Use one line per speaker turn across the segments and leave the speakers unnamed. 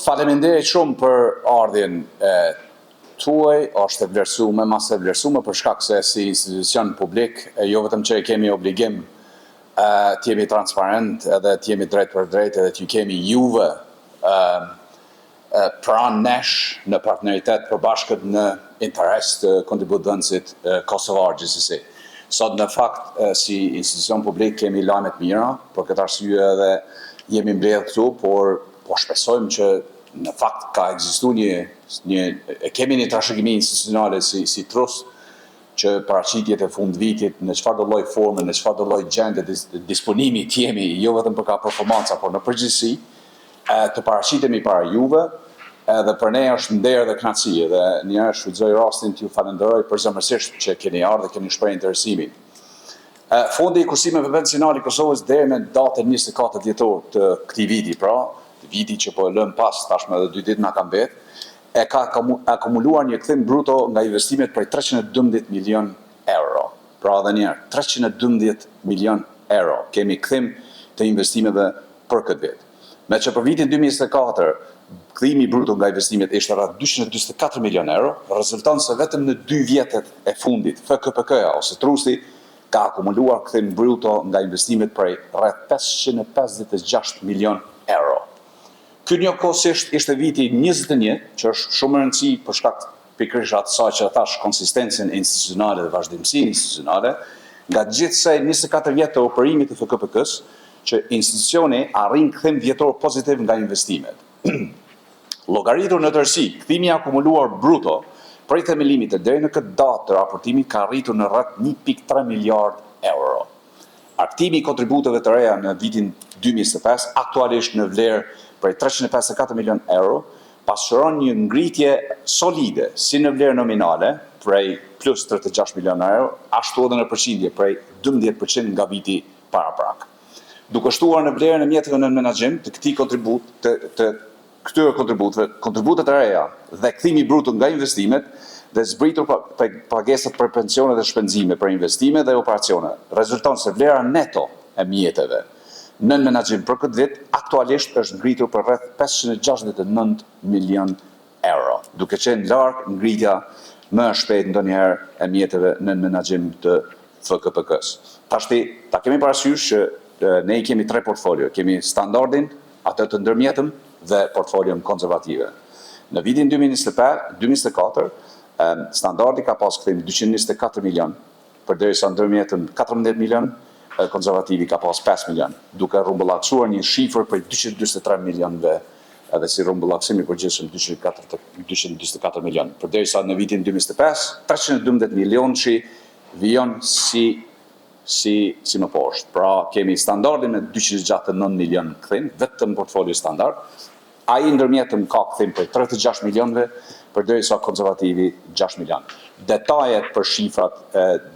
Faleminderit shumë për ardhjen tuaj, është e vlerësuar, mas e vlerësuar për shkak se si institucion publik, jo vetëm që kemi obligim të jemi transparent edhe të jemi drejt për drejt edhe të kemi juve pranë nesh në partneritet përbashkët në interes të kontributënësit kosovar gjithsesi. Sot në fakt si institucion publik kemi lajmet mira, për këtë arsye edhe jemi mbledhur këtu, por shpresojmë që në fakt ka ekzistuar kemi një trashëgimi institucionale si trust që paraqitjet e fund vitit në çfarëdo lloj forme, në çfarëdo lloj gjendje disponimi të jemi, jo vetëm për ka performanca, por në përgjithësi të paraqitemi para juve, edhe për ne është nder dhe kënaqësi, dhe njëherë shfrytëzoj rastin t'ju falenderoj përzemërsisht që keni ardhur dhe keni shprehur interesimin. Fondi i kursimeve vendacionale i Kosovës deri në datën 24 dhjetor të këtij viti, pra, viti që po e lëm pas tashmë edhe 2 ditë na ka mbet, e ka akumuluar një kthim bruto nga investimet prej 312 milion euro. Pra edhe një herë, 312 milion euro kemi kthim të investimeve për këtë vit. Me që për vitin 2024, kthimi bruto nga investimet ishte rreth 244 milion euro, rezulton se vetëm në 2 vjetet e fundit, FKPK-ja ose trusti, ka akumuluar kthim bruto nga investimet prej rreth 556 milion euro. Ky njëkohësisht ishte viti 21, që është shumë e rëndësishme për shkak pikërisht asaj që thash konsistencën institucionale dhe vazhdimsinë institucionale, nga gjithsej 24 vjet të operimit të FKPK-s, që institucioni arrin kthim vjetor pozitiv nga investimet. Llogaritur në tërësi, kthimi akumuluar bruto prej themelimit deri në këtë datë të raportimit ka arritur në rreth 1.3 miliard euro. Aktimi i kontributeve të reja në vitin 2025 aktualisht në vlerë prej 354 milion euro, pasqyron një ngritje solide si në vlerë nominale prej plus 36 milion euro, ashtu edhe në përqindje prej 12% nga viti paraprak. Duke shtuar në vlerën e mjeteve në menaxhim të këtij këtyre kontributet e reja dhe kthimi bruto nga investimet dhe zbritur pagesat për pensione dhe shpenzime për investime dhe operacione, rezulton se vlera neto e mjeteve në menaxhim për këtë vit aktualisht është ngritur për rreth 569 milion euro, duke qenë larg ngritja më e shpejtë ndonjëherë e mjeteve në menaxhim të FKPK-s. Tashti ta kemi parasysh që ne kemi 3 portfolio, kemi standardin, atë të ndërmjetëm dhe portfolion konservative. Në vitin 2024, standardi ka pas kthim 224 milion, përderisa ndërmjetëm 14 milion, konservativi ka pas 5 milion, duke rumbullaksuar një shifër për 243 milionve edhe si rumbullaksim i përgjithshëm 224 milion. Përderisa në vitin 2025, 312 milion që vijon si më poshtë. Pra kemi standardin me 269 milion kthim, vetëm portfolio standard. Ai ndërmjetëm ka kthim për 36 milionve, përderisa konservativi 6 milion. Detajet për shifrat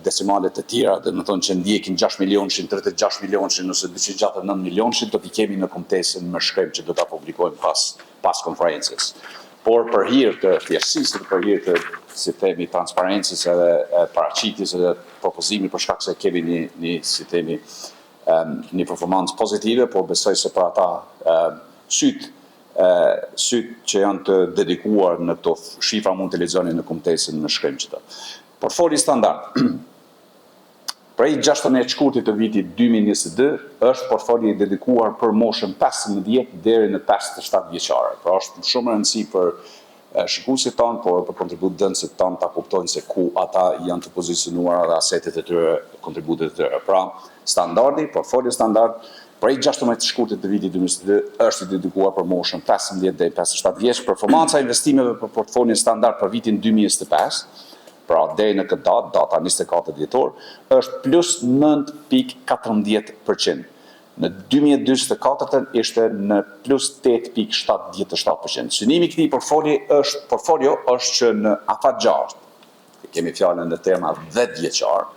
desimale të tjera, dhe më thonë që ndjekin 6 milionëshin, 36 milionëshin, nëse 269 milionëshin, do t'i kemi në kumtesën më shkrim që do t'a publikojmë pas konferencës. Por për hir të thjeshtësisë, për hir të, si themi, transparencës edhe paraqitjes edhe propozimit për shkak se kemi një performancë pozitive, por besoj se për ata sytë që janë të dedikuar në këto shifra mund të lexoni në kumtesën në shkrim qëta. Portfoli standard. Prej 16 shkurtit të vitit 2022 është portfoli dedikuar për moshën 15 deri në 57 vjeçare. Pra është shumë e rëndësishme për shikuesit tanë, por për kontributënësit tanë ta kuptojnë se ku ata janë të pozicionuar dhe asetet e tyre, kontributet e tyre. Pra standardi, portfoli standard prej 16 shkurtit të vitit 2022 është dedikuar për moshën 15 deri 57 vjeç. Performanca e investimeve për portfolin standard për vitin 2025, pra deri në këtë datë, data 24 dhjetor, është plus 9.14%. Në 2024 ishte në plus 8.77%. Synimi i këtij portfolio është që në afat gjatë, kemi fjalën në terma 10 vjeçar,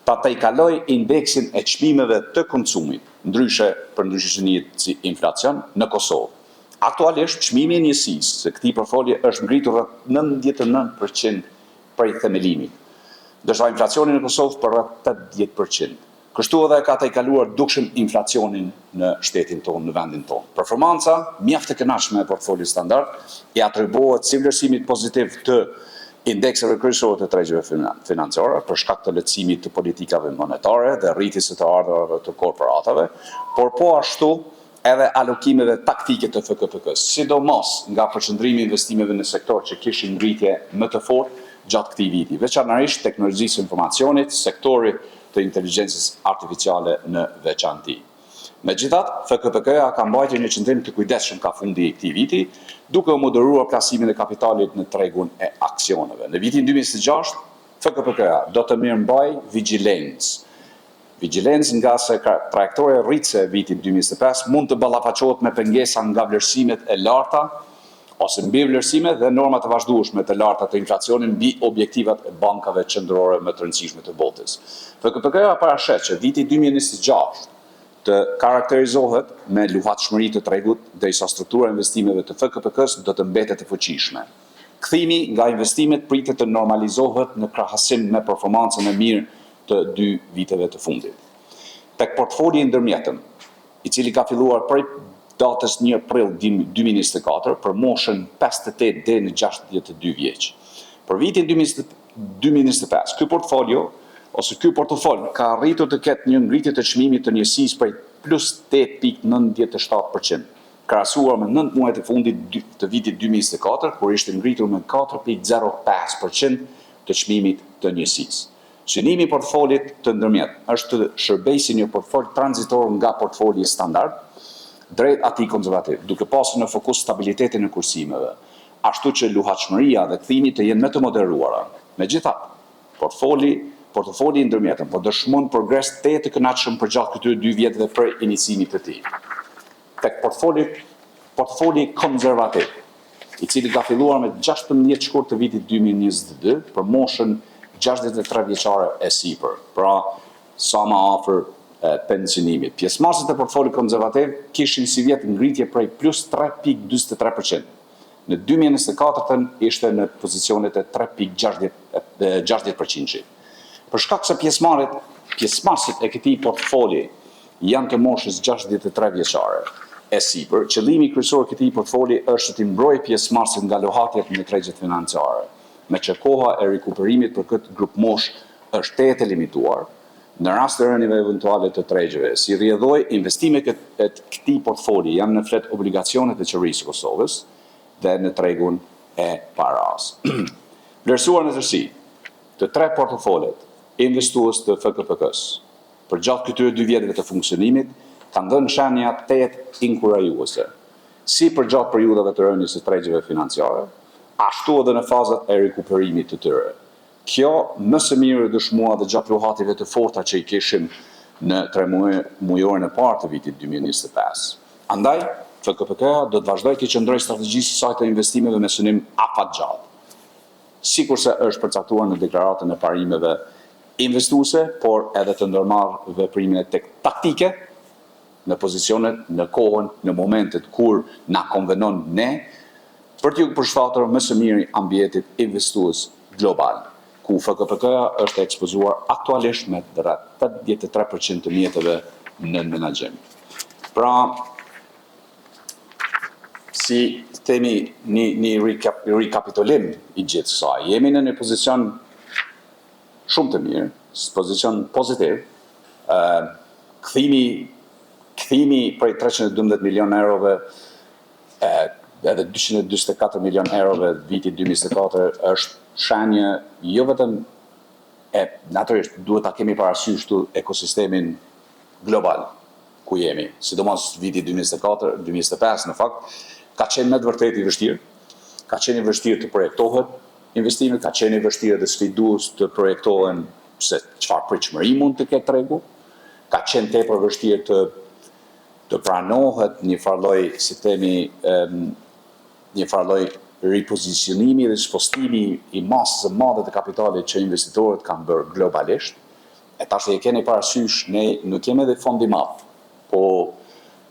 ta i kaloj indeksin e çmimeve të konsumit, ndryshe si inflacion në Kosovë. Aktualisht çmimi i njësisë së këtij portfolio është ngritur rreth 99% prej themelimit, ndërsa inflacioni në Kosovë për rreth 80%. Kështu edhe ka të i kaluar dukshëm inflacionin në shtetin tonë, në vendin tonë. Performanca mjaft e kënaqshme e portfolio standard i atribuohet si vlerësimit pozitiv të indekseve kryesore të tregjeve financiare për shkak të lehtësimit të politikave monetare dhe rritjes së të ardhurave të korporatave, por po ashtu edhe alokimeve taktike të FKPK-s, sidomos nga përqendrimi i investimeve në sektor që kishin ngritje më të fortë gjatë këtij viti, veçanërisht teknologjisë së informacionit, sektori të inteligjencës artificiale në veçanti. Megjithatë, FKPK-ja ka mbajtur një qëndrim të kujdesshëm ka fundi i këtij viti, duke u moderuar plasimin e kapitalit në tregun e aksioneve. Në vitin 2026, FKPK-ja do të mirëmbajë vigjilencë. Vigjilencë nga se trajektoria rritëse e vitit 2025 mund të ballafaqohet me pengesa nga vlerësimet e larta ose mbi vlerësimet dhe normat të vazhdueshme të larta të inflacionit mbi objektivat e bankave qendrore më të rëndësishme të botës. FKPK-ja parashet që viti 2026 të karakterizohet me luhatshmëri të tregut, derisa struktura e investimeve të FKPK-s do të mbetet e fuqishme. Kthimi nga investimet pritet të normalizohet në krahasim me performancën e mirë të 2 viteve të fundit. Tek portfolio i ndërmjetëm, i cili ka filluar prej datës 1 prill 2024 për moshën 58 deri në 62 vjeç. Për vitin 2025, ky portofol ka arritur të ketë një ngritje të çmimit të njësisë prej plus 8.97%, krahasuar me 9 muajt e fundit të vitit 2024, kur ishte ngritur me 4.05% të çmimit të njësisë. Synimi i portfolit të ndërmjet është të shërbejë një portfol tranzitor nga portfoli standard drejt atij konservativ, duke pasur në fokus stabilitetin e kursimeve, ashtu që luhatshmëria dhe kthimi të jenë më të moderuara. Megjithatë, portofoli i ndërmjetëm po dëshmon progres të kënaqshëm përgjatë këtyre 2 vjetëve për inicimit të tij. Tek portofoli konservativ, i cili ka filluar me 16 shkurt të vitit 2022 për moshën 63 vjeçare e sipër, pra sa më afër pensionimit. Pjesëmarrësit e portfolit konservativ kishin si vjet ngritje prej plus 3.43%. Në 2024 ishte në pozicionet e 3.60%. Për shkak se pjesëmarrësit e këtij portfoli janë të moshës 63 vjeçare e sipër, qëllimi kryesor i këtij portfoli është të mbrojë pjesëmarrësit nga lohatjet në tregjet financiare, me që koha e rikuperimit për këtë grup moshë është e limituar. Në rast të rënieve eventuale të tregjeve, si rrjedhoi, investimet e këtij portfoli janë në flet obligacionet e qeverisë së Kosovës dhe në tregun e paras. Vlerësuar në tërësi, të 3 portofolet investues të FKPK-s për gjatë këtyre 2 vjetëve të funksionimit kanë dhënë shenja 8 inkurajuese, si për gjatë periudhave të rënies së tregjeve financiare, ashtu edhe në fazat e rikuperimit të tyre. Kjo më së miri dëshmua dhe gjatë luhative të forta që i kishim në 3 mujorën e parë të vitit 2025. Andaj, FKPK-ja do të vazhdojë të qëndrojë strategjisë së saj të investimeve me synim afatgjat, sikurse është përcaktuar në deklaratën e parimeve investuese, por edhe të ndërmarrë veprimet taktike në pozicionet, në kohën, në momentet kur na konvenon ne, për t'ju përshtatur më së miri ambientit investues global, ku FKPK-ja është ekspozuar aktualisht me rreth 83% të mjeteve në menaxhim. Pra, si themi një rikapitulim i gjithë kësaj, jemi në një pozicion shumë të mirë, pozicion pozitiv, kthimi prej 312 milion eurove edhe 224 milion eurove vitit 2024 është shenjë jo vetëm natyrisht duhet ta kemi parasysh këtu ekosistemin global ku jemi, sidomos viti 2024-2025 në fakt ka qenë me të vërtetë i vështirë, ka qenë i vështirë të projektohet investimet, ka qenë i vështirë dhe sfidues të projektohen se çfarë pritshmëri mund të ketë tregu, ka qenë tepër vështirë të pranohet një farloj, si themi, një farloj ripozicionimi dhe spostimi i masës së madhe të kapitalit që investitorët kanë bërë globalisht. E tash e keni parasysh, ne nuk kemi edhe fond i madh, po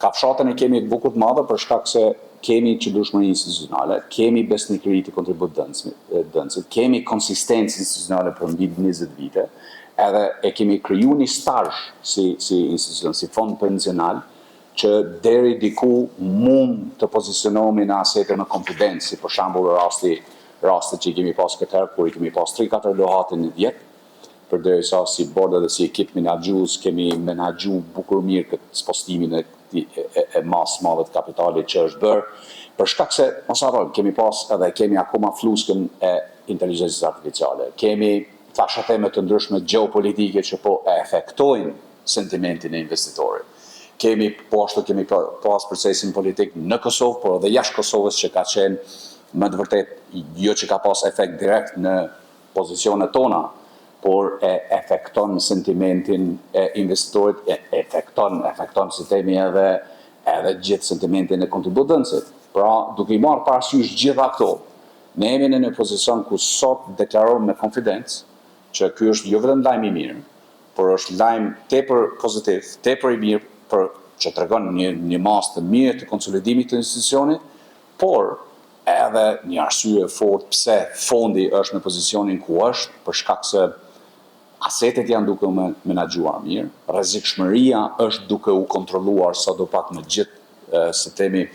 kafshatën e kemi të bukur të madhe për shkak se kemi qëndrueshmëri institucionale, kemi besnikëri të kontributdënësit, kemi konsistencë institucionale për mbi 20 vite edhe e kemi kriju një stazh si institucion, si fond pensional, që deri diku mund të pozicionohemi në asete në konfidencë, si për shembull rastet që i kemi pas këtë herë, kur i kemi pas 3-4 lohate në 10, përderisa si bord dhe si ekip menaxhues kemi menaxhu bukur mirë këtë spostimin e masë madhe të kapitalit që është bërë, për shkak se, mos harrojmë, kemi akoma fluskën e inteligjencës artificiale. Kemi fashëtheme të ndryshme gjeopolitike që po e efektojnë sentimentin e investitorit. Kemi pas procesin politik në Kosovë, por edhe jashtë Kosovës që ka qenë më të vërtet jo që ka pas efekt direkt në pozicionet tona, por e efekton sentimentin e investitorit, efekton si temi edhe gjithë sentimentin e kontributënësit. Pra, duke i marrë parasysh gjitha këto, ne jemi në një pozicion ku sot deklarojmë me konfidencë që ky është jo vetëm lajm i mirë, por është lajm tepër pozitiv, tepër i mirë për që tregon një masë të mirë të konsolidimit të institucionit, por edhe një arsye fort pse fondi është në pozicionin ku është, për shkak se asetet janë duke u menaxhuar mirë, rrezikshmëria është duke u kontrolluar sadopak me gjithë si themi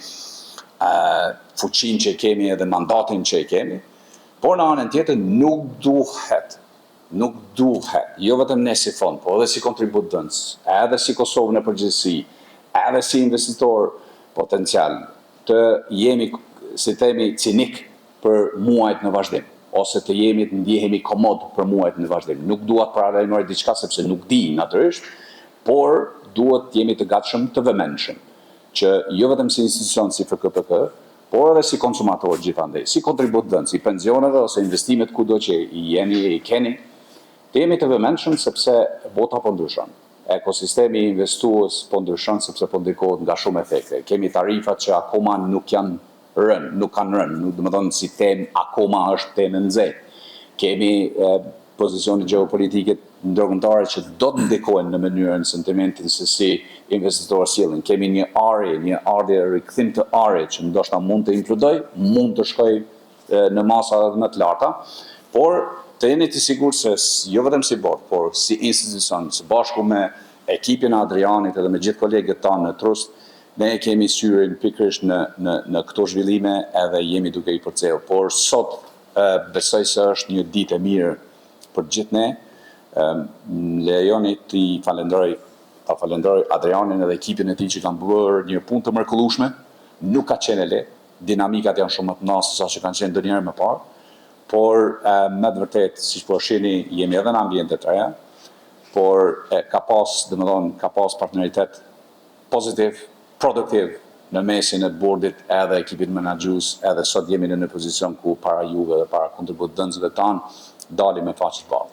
fuqinë që kemi edhe mandatin që kemi, por në anën tjetër nuk duhet, jo vetëm ne si fond, por edhe si kontributënës, edhe si Kosovë në përgjithësi, edhe si investitor potencial, të jemi, si themi, cinik për muajt në vazhdim, ose të ndjehemi komod për muajt në vazhdim. Nuk duhet paralajmëroj diçka sepse nuk di natyrisht, por duhet jemi të gatshëm të vëmendshëm, që jo vetëm si institucion si FKPK, por edhe si konsumator gjithandej, si kontributënës, si pensioneve ose investimet kudo që i keni, të jemi të vëmendshëm sepse bota po ndryshon. Ekosistemi investues po ndryshon sepse po ndikohet nga shumë efekte. Kemi tarifat që akoma nuk kanë rënë, do të thonë si temë akoma është temë nxehtë. Kemi pozicionet gjeopolitike ndërkombëtare që do të ndikojnë në mënyrën sentimentin se si investitorë sillen. Kemi një ardhje rikthim të arje që ndoshta mund të inkludoj, mund të shkoj në masa më të larta, por të jeni të sigurt se jo vetëm si bord, por si institucion, së bashku me ekipin e Adrianit edhe me gjithë kolegët tanë në Trust, ne kemi syrin pikërisht në këto zhvillime edhe jemi duke i përcjellë. Por sot besoj se është një ditë e mirë për gjithë ne. Lejoni të falenderoj Adrianin edhe ekipin e tij që kanë bërë një punë të mrekullueshme. Nuk ka qenë lehtë, dinamikat janë shumë më të mëdha se sa që kanë qenë ndonjëherë më parë, por me të vërtetë, siç po shihni, jemi edhe në ambiente të reja, por ka pas partneritet pozitiv, produktiv në mesin e bordit edhe ekipit menaxhues, edhe sot jemi në një pozicion ku para juve dhe para kontributënësve tanë dalim me faqe të bardhë.